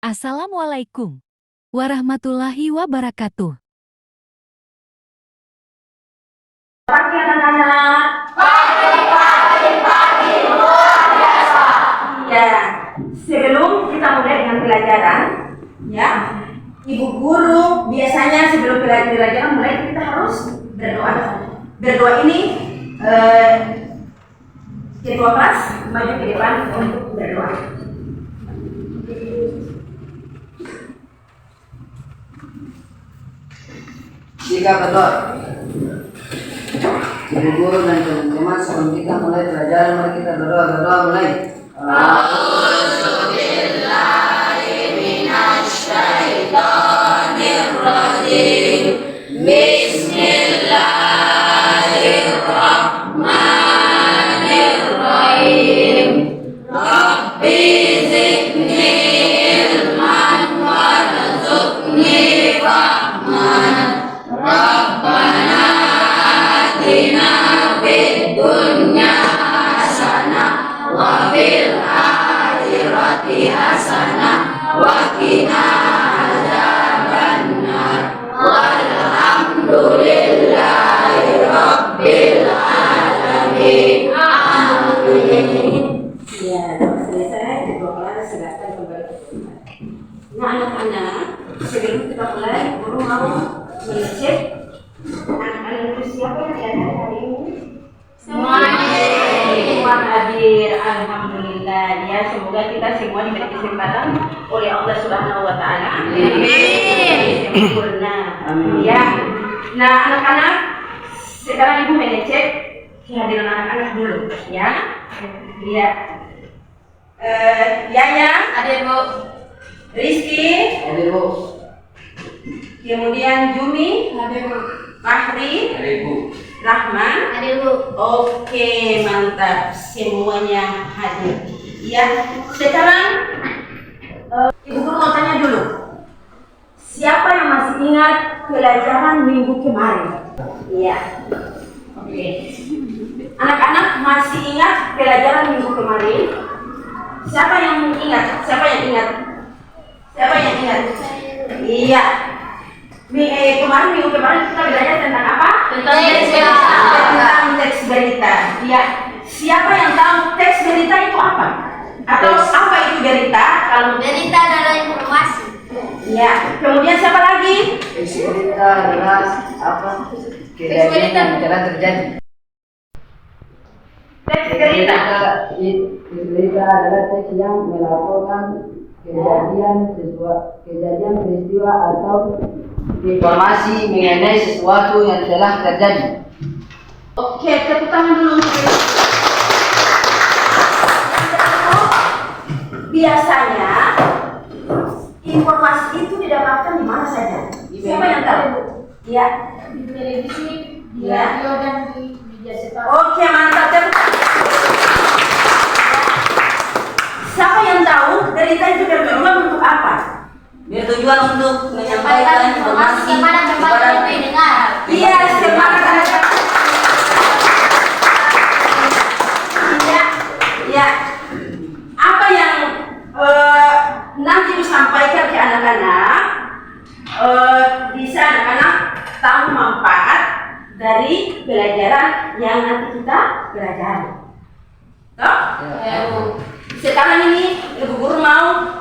Assalamualaikum warahmatullahi wabarakatuh. Pagi anak-anak. Pagi, luar biasa. Ya, sebelum kita mulai dengan pelajaran, ya, Ibu guru biasanya sebelum pelajaran mulai kita harus berdoa. Berdoa ini ketua kelas maju ke depan untuk berdoa. Jika berdoa, Ibu guru dan teman-teman sebelum kita mulai pelajaran, mari kita berdoa mulai. A'udzubillahiminasyaitonirrajim. Bismillahirrahmanirrahim. Rabbi zidni ilman warzuqni fahman. Rabbana atina fid dunya hasanah wa fil akhirati hasanah wa qina adzabannar. Walhamdulillahi rabbil alamin. Amin. Ya, selesai kedua kelas silakan kembali ke rumah. Nah, anak-anak, sebelum kita mulai, guru mau mengecek anak-anak itu siapa yang ada hari ini? Semua hadir, alhamdulillah. Ya, semoga kita semua diberi kesempatan oleh Allah Subhanahu wa taala. Amin. Sempurna. Ya. Nah, anak-anak, sekarang Ibu mengecek kehadiran anak-anak dulu, ya. Lihat. Yaya, Hadir, Bu. Rizky, Hadir, Bu. kemudian Jumi, Hadir, Bu. Fahri, Hadir, Bu. Rahman. Hadir, Bu. Oke, mantap, semuanya hadir. Ya, sekarang Ibu guru mau tanya dulu. Siapa yang masih ingat pelajaran minggu kemarin? Iya. Oke. Anak-anak masih ingat pelajaran minggu kemarin? Siapa yang ingat? Siapa yang ingat? Siapa yang ingat? Iya. Kemarin minggu kemarin kita belajar tentang apa? Tentang teks berita. Tentang teks berita. Iya. Siapa yang tahu teks berita itu apa? Atau apa itu berita? Kalau Berita adalah informasi. iya. Kemudian siapa lagi? Teks berita adalah apa? Kejadian yang telah terjadi. Teks berita. Teks berita adalah teks yang melaporkan kejadian peristiwa atau informasi mengenai sesuatu yang telah terjadi. Oke, tepuk tangan dulu untuk ini. Biasanya informasi itu didapatkan di mana saja? Siapa yang tahu? Iya. Di televisi, di Ya. radio, dan di media cetak. Oke, mantap. Tepuk tangan. Siapa yang tahu berita itu bertujuan untuk apa? Bertujuan untuk Menyampaikan informasi kepada yang pendengar. Iya, semangat anak-anak. Iya, iya. Apa yang nanti disampaikan ke anak-anak, bisa anak-anak tahu manfaat dari pelajaran yang nanti kita pelajari. Toh? Ya, Bu. Sekarang ini Ibu guru mau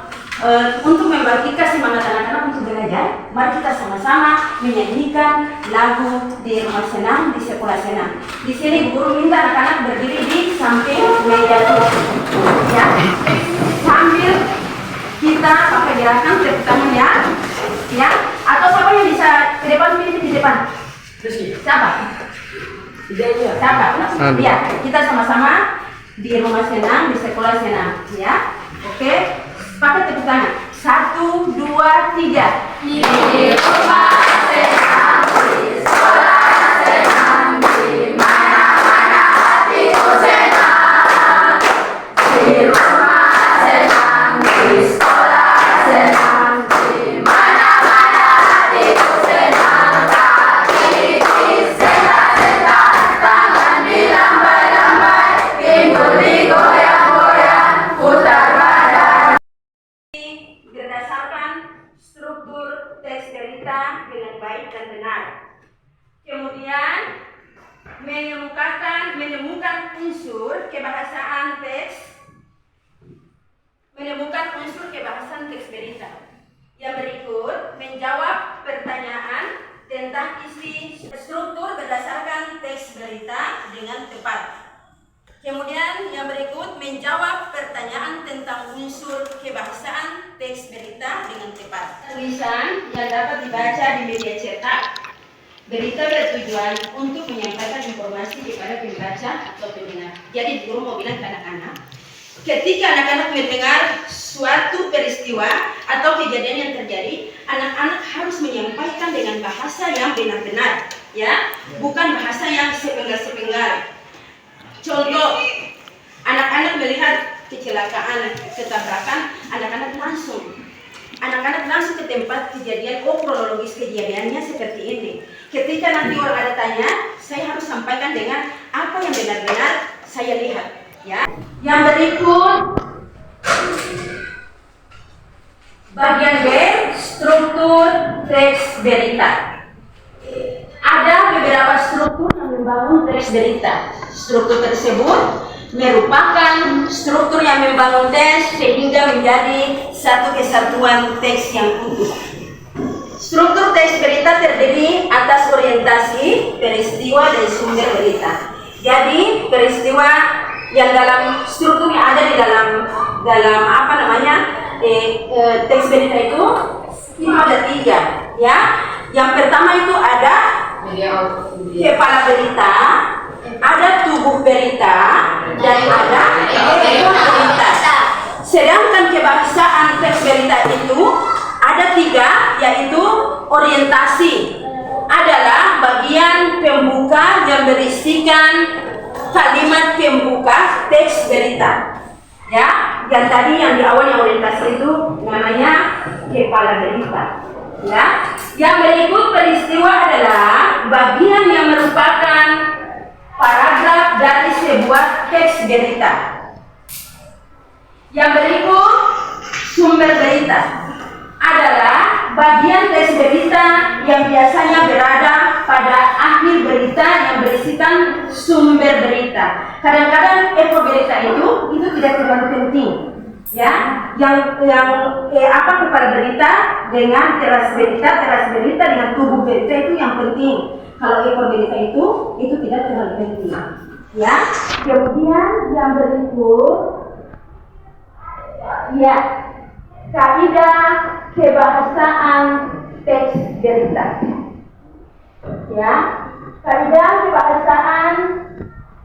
untuk membangkitkan semangat anak-anak untuk belajar. Mari kita sama-sama menyanyikan lagu di rumah senam, di sekolah senam. Di sini Ibu guru minta anak-anak berdiri di samping meja tulis. Ya, sambil kita pakai gerakan tepuk tangan ya. Ya, atau siapa yang bisa ke depan, pilih di depan. Siapa? Siapa? Ya, kita sama-sama di rumah senam, di sekolah senam, ya. Oke, pakai tepuk tangan. 1, 2, 3. Di rumah senam, di sekolah senam, di mana-mana hatiku senam. Di rumah senam, di sekolah senam, di mana-mana hatiku senam. Kaki disentak-sentak, tangan dilambai-lambai, pinggul digoyang-goyang, putar badan. berdasarkan struktur teks berita dengan baik dan benar. Kemudian menemukan unsur kebahasaan teks berita. Yang berikut menjawab pertanyaan tentang isi struktur berdasarkan teks berita dengan tepat. Kemudian yang berikut menjawab pertanyaan tentang unsur kebahasaan teks berita dengan tepat. Tulisan yang dapat dibaca di media cetak. Berita bertujuan untuk menyampaikan informasi kepada pembaca atau pendengar. Jadi guru mau bilang ke anak-anak, ketika anak-anak mendengar suatu peristiwa atau kejadian yang terjadi, anak-anak harus menyampaikan dengan bahasa yang benar-benar, ya, bukan bahasa yang sepenggal-sepenggal. Contoh, anak-anak melihat kecelakaan, ketabrakan, anak-anak langsung ke tempat kejadian. Kronologis kejadiannya seperti ini. Ketika nanti orang ada tanya, saya harus sampaikan dengan apa yang benar-benar saya lihat, ya. Yang berikut bagian B, struktur teks berita. Ada beberapa struktur yang membangun teks berita. Struktur tersebut merupakan struktur yang membangun teks sehingga menjadi satu kesatuan teks yang utuh. Struktur teks berita terdiri atas orientasi, peristiwa, dan sumber berita. Jadi peristiwa yang dalam struktur yang ada di dalam teks berita itu ada 3, ya. Yang pertama itu ada kepala berita, ada tubuh berita, dan ada ekor berita. Sedangkan kebahasaan teks berita itu ada 3, yaitu orientasi adalah bagian pembuka yang berisikan kalimat pembuka teks berita, ya. Yang tadi yang di awal yang orientasi itu namanya kepala berita, ya. Yang berikut peristiwa adalah bagian yang merupakan paragraf dari sebuah teks berita. Yang berikut sumber berita adalah bagian teks berita yang biasanya berada pada akhir berita yang berisikan sumber berita. Kadang-kadang ekor berita itu tidak terlalu penting, ya. Yang kepala berita dengan teras berita dengan tubuh berita itu yang penting. Kalau ekor berita itu tidak terlalu penting, ya. Kemudian yang berikut, ya, kaidah kebahasaan teks berita, ya. Kaidah kebahasaan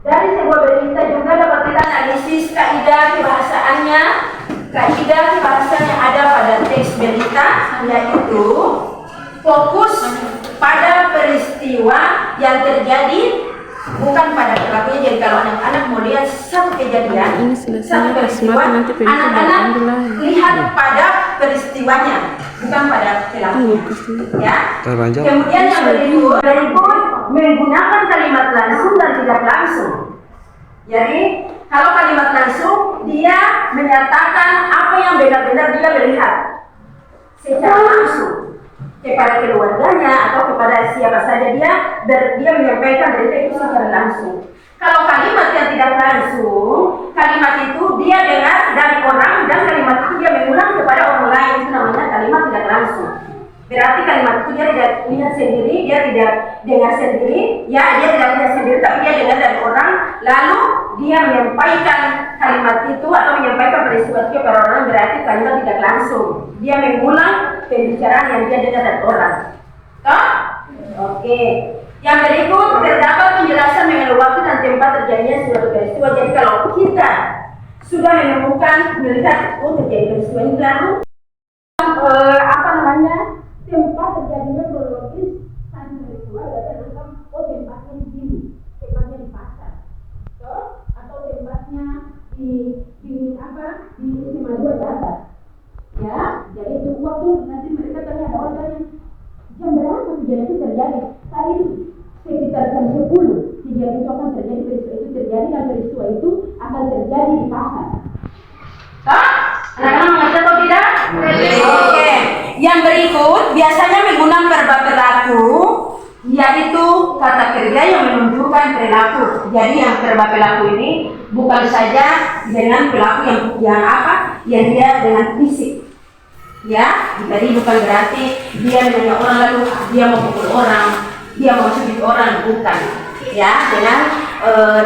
dari sebuah berita juga dapat kita analisis kaidah kebahasaannya. Kaidah kebahasaan yang ada pada teks berita yaitu fokus pada peristiwa yang terjadi, bukan pada pelakunya. Jadi kalau anak-anak mau lihat satu kejadian, satu peristiwa, anak-anak lihat pada peristiwanya, bukan pada pelakunya, ya. Kemudian yang berikut menggunakan kalimat langsung dan tidak langsung. Jadi kalau kalimat langsung, dia menyatakan apa yang benar-benar dia melihat secara langsung kepada keluarganya atau kepada siapa saja. Dia menyampaikan berita itu secara langsung. Kalau kalimat yang tidak langsung, kalimat itu dia dengar dari orang dan kalimat itu dia mengulang kepada orang lain, itu namanya kalimat tidak langsung. Berarti kalimat itu dia tidak lihat sendiri, dia tidak dengar sendiri, ya, dia tidak lihat sendiri, tapi dia dengar dari orang, lalu dia menyampaikan kalimat itu atau menyampaikan peristiwa itu kepada orang, berarti kalimat tidak langsung. Dia mengulang pembicaraan yang dia dengar dari orang. Toh? Oke. Yang berikut terdapat penjelasan mengenai waktu dan tempat terjadinya suatu peristiwa. Jadi kalau kita sudah melihat terjadi peristiwa ini, lalu tempat terjadinya kronologis satu peristiwa, berarti tempatnya di sini, tempatnya di pasar, atau tempatnya di SMA 2 di atas, ya. Jadi itu waktu nanti mereka tanya, ada orang tanya jam berapa kejadian itu terjadi? Tadi sekitar jam 10 kejadian itu akan terjadi, peristiwa itu terjadi dan peristiwa itu akan terjadi di pasar. Anak-anak mengerti atau tidak? Oke. Yang berikut biasanya menggunakan verba pelaku, yaitu kata kerja yang menunjukkan perilaku. Jadi yang verba pelaku ini bukan saja dengan pelaku yang apa? Yang dia dengan fisik. Ya, jadi bukan berarti dia menanya orang lalu dia mau pukul orang, dia mau sakit orang, bukan. Ya, dengan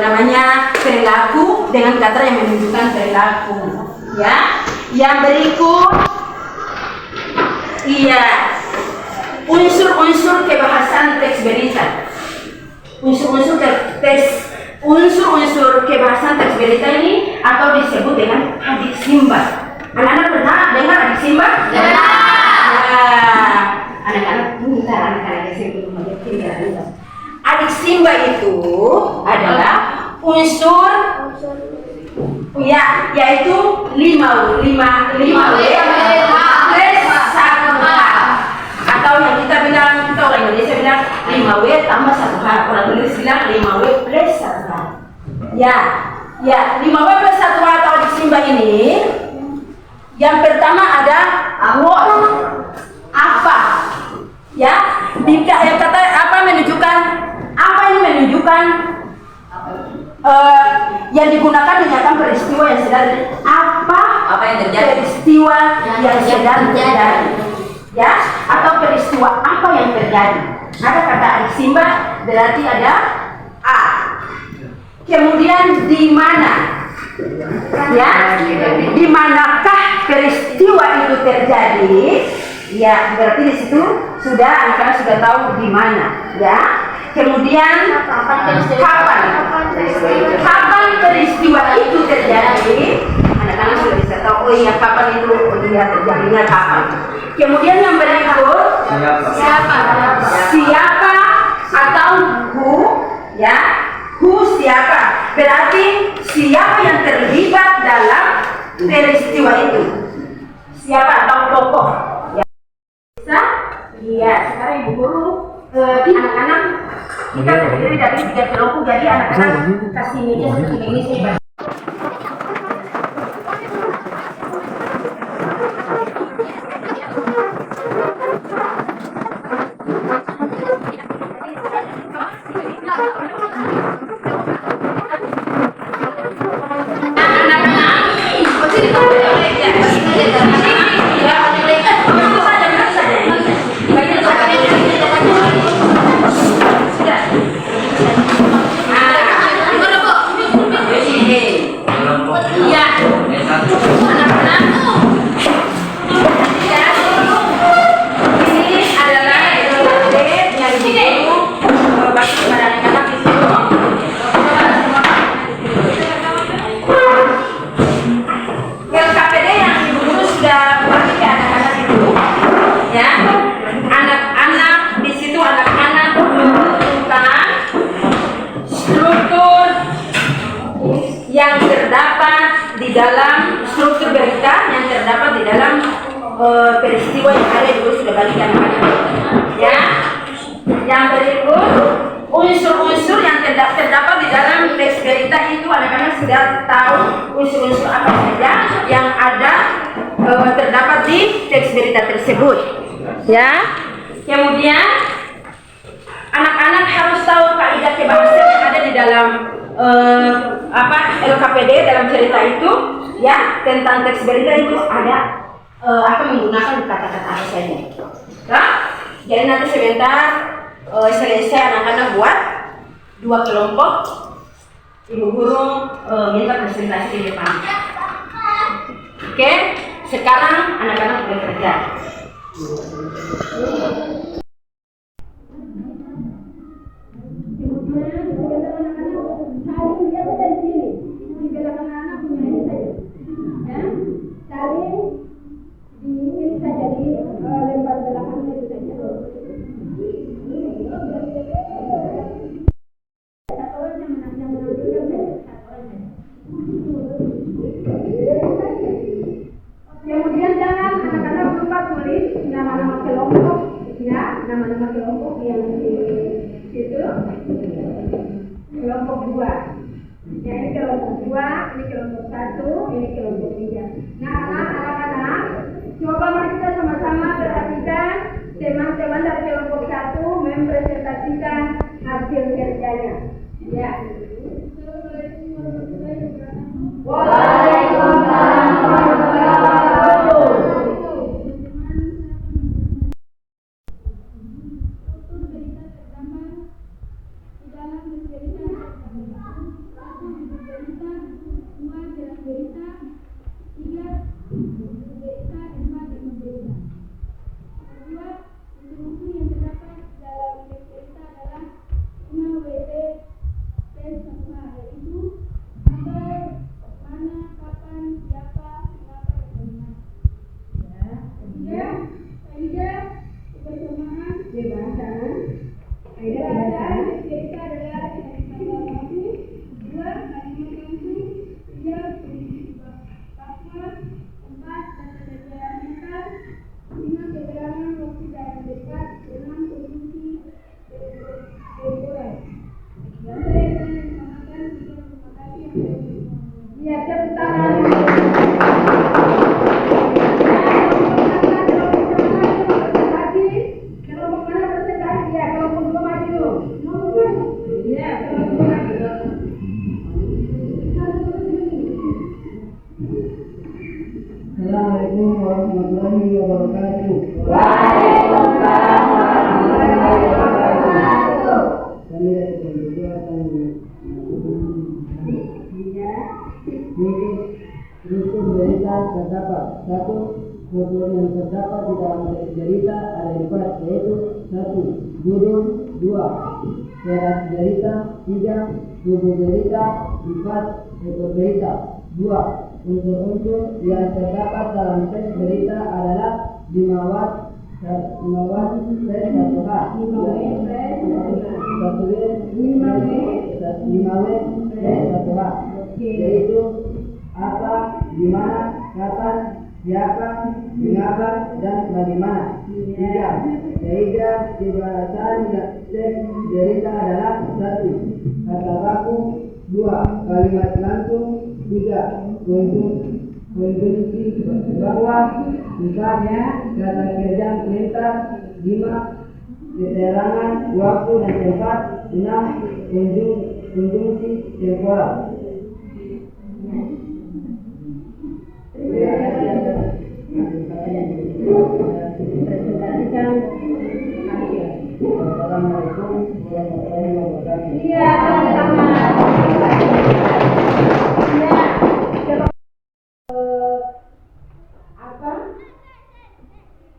namanya perilaku dengan kata yang menunjukkan perilaku. Ya, yang berikut, iya, unsur-unsur kebahasan teks berita. Unsur-unsur kebahasan teks berita ini atau disebut dengan adik simba. Anak-anak pernah dengar adik simba? Ya. Nah, anak-anak bentar, anak-anak saya belum mengerti. Adik simba itu adalah unsur ya, yaitu 5W plus 1H, atau yang kita orang Indonesia bilang 5W tambah 1H, orang Indonesia bilang 5W plus 1H. Ya, 5W plus 1H atau adik simba ini, yang pertama ada what, apa, ya, yang kata apa menunjukkan, apa ini menunjukkan yang digunakan menyatakan peristiwa yang sedang apa yang terjadi, peristiwa yang sedang terjadi, ya, atau peristiwa apa yang terjadi. Ada kata adik simba berarti ada a. Kemudian di mana, ya, di manakah peristiwa itu terjadi? Ya, berarti di situ sudah anak-anak sudah tahu di mana, ya. Kemudian kapan peristiwa itu terjadi? Anak-anak sudah bisa tahu. Oh iya, kapan itu terjadinya kapan. Kemudian yang berikut siapa atau who, ya, who siapa? Berarti siapa yang terlibat dalam peristiwa itu? Siapa atau tokoh? Ya. Bisa? Iya. Sekarang ibu guru, anak-anak kita terdiri dari 3 kelompok, jadi anak-anak kasih meja seperti ini sih. Dalam struktur berita yang terdapat di dalam peristiwa yang ada juga sudah bagi anak-anak, ya. Yang berikut unsur-unsur yang terdapat di dalam teks berita itu anak-anak sudah tahu unsur-unsur apa saja yang ada terdapat di teks berita tersebut, ya. Kemudian anak-anak harus tahu kaidah kebahasan yang ada di dalam LKPD dalam cerita itu, ya, tentang teks berita itu ada akan menggunakan kata-kata apa saja. Nah, jadi nanti sebentar selesai anak-anak buat 2 kelompok, ibu guru minta presentasi di depan. Oke, sekarang anak-anak bekerja. Kemudian jangan anak-anak lupa tulis nama-nama kelompok, ya, nama-nama kelompok yang di situ. Kelompok 2. Ya, ini kelompok 2, ini kelompok 1, ini kelompok 3. Nah, anak-anak, coba mari kita sama-sama perhatikan teman-teman dari kelompok 1 mempresentasikan hasil kerjanya. Ya. Waalaikumsalam warahmatullahi wabarakatuh. Ya, tepuk tangan. Kelompok mana presentasi? Ya, kelompok 2 maju. Ya, kelompok 2 maju. Assalamualaikum warahmatullahi wabarakatuh. Waalaikumsalam warahmatullahi wabarakatuh. Kami dari kelompok 2 akan Rukun berita terdapat 1. Rukun yang terdapat di dalam berita ada 4, yaitu 1. Judul, 2. Syarat berita, 3. Tubuh berita, 4. Ekor berita, 2. Unsur-unsur yang terdapat dalam teks berita adalah 5 watt tes 1H, 5W tes 1H, yaitu apa, di mana, kapan, siapa, mengapa, dan bagaimana. 3. Kaidah kebahasaan teks berita adalah 1. Kata baku, 2. Kalimat langsung, 3. Konjungsi bawah, misalnya kata kerja perintah, 5. Keterangan waktu dan tempat, 6. Konjungsi temporal. Assalamualaikum warahmatullahi wabarakatuh. Iya, sama-sama. Ya,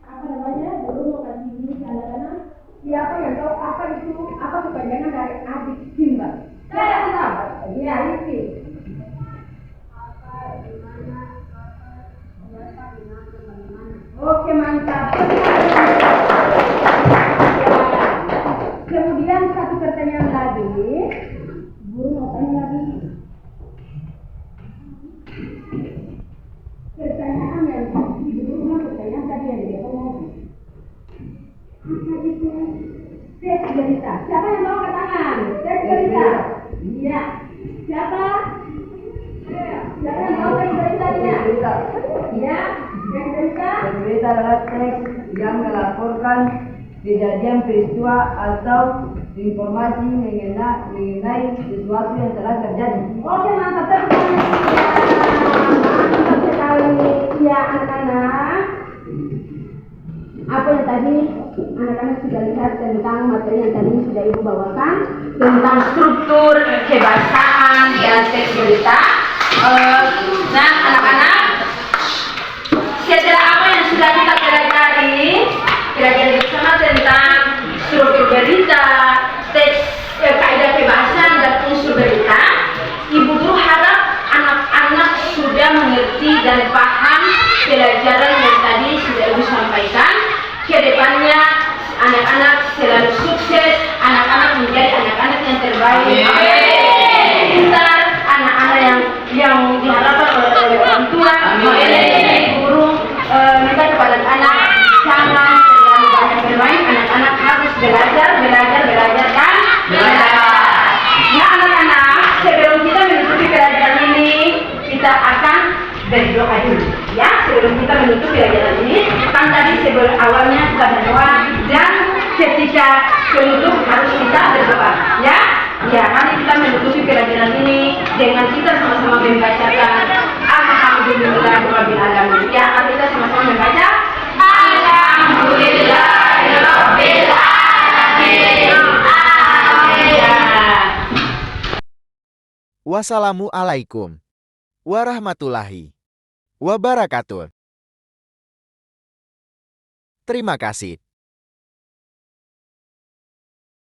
apa namanya? Dulu mau kasih ini anak-anak. Siapa yang tahu apa itu? Apa kepanjangan dari adik Simba? Saya tahu. Iya, Rizky. Oke, mantap. Kemudian satu pertanyaan lagi. Guru mau tanya lagi. Pertanyaan yang tadi, guru pertanyaan tadi yang dia ngomong. Apa itu teks berita? Siapa yang mau ke tangan? Teks berita. Iya. Siapa? Siapa yang mau teks beritanya? Iya. Teks berita. Teks berita adalah teks yang melaporkan kejadian peristiwa atau informasi mengenai sesuatu yang telah terjadi. Oke, mantap. Mantap sekali. Ya, anak-anak. Apa yang tadi anak-anak sudah lihat tentang materi yang tadi sudah Ibu bawakan tentang struktur kebahasaan dan teks berita. Nah, anak-anak, setelah apa yang sudah kita pelajari bersama tentang struktur berita, teks, kaidah kebahasaan dan unsur berita, Ibu Guru harap anak-anak sudah mengerti dan paham pelajaran yang tadi sudah Ibu sampaikan. Kedepannya anak-anak selalu sukses, anak-anak menjadi anak-anak yang terbaik, pintar, anak-anak yang diharapkan oleh orang tua, awalnya pada doa dan ketika penutup harus kita berdoa, ya. Ya, mari kita menutupi pelajaran ini dengan kita sama-sama membacakan Alhamdulillahirabbil alamin. Ya, mari kita sama-sama membaca Alhamdulillahirabbil alamin. Wassalamualaikum warahmatullahi wabarakatuh. Terima kasih.